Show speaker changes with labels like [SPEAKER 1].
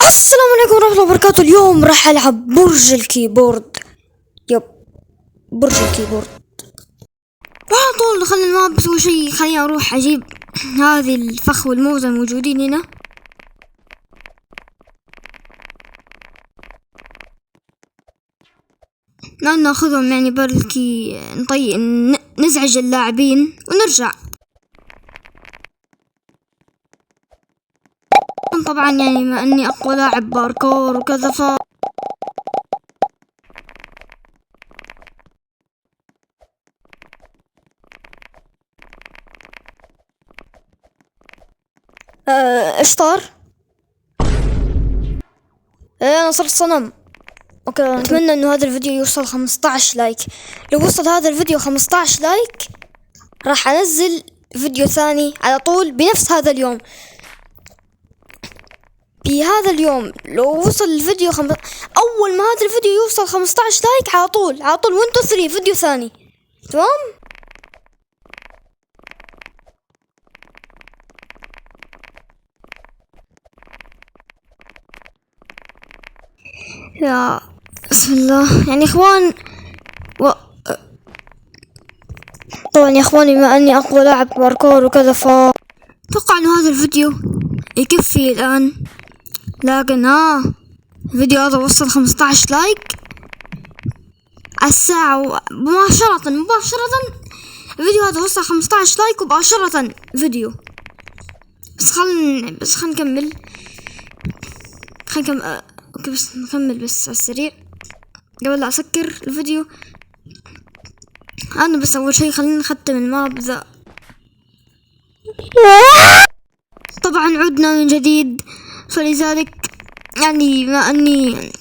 [SPEAKER 1] السلام عليكم ورحمة الله وبركاته. اليوم راح ألعب برج الكيبورد. يب، برج الكيبورد. وعلى طول دخلنا الماب. بسوي شي، خليني أروح أجيب هذه الفخ والموزة الموجودين هنا. ناخذهم يعني بلكي نزعج اللاعبين ونرجع. طبعا يعني ما اني اقوى لاعب باركور وكذا ايش صار؟ انا صرت صنم. اوكي، اتمنى انه هذا الفيديو يوصل 15 لايك. لو وصل هذا الفيديو 15 لايك راح انزل فيديو ثاني على طول بنفس هذا اليوم. بهذا اليوم لو وصل الفيديو اول ما هذا الفيديو يوصل 15 لايك على طول 1 2 3 فيديو ثاني. تمام. يا بسم الله يعني اخوان طبعا يا اخواني بما اني اقوى لاعب باركور وكذا اتوقع انه هذا الفيديو يكفي الان. لكن الفيديو هذا وصل 15 لايك الساعة مباشرة. الفيديو هذا وصل 15 لايك ومباشرة فيديو. بس خلنا نكمل. اوكي بس نكمل بس على السريع قبل لا اسكر الفيديو. انا بس اول شيء خلينا نختم الماب ذا. طبعا عدنا من جديد، فلذلك يعني ما اني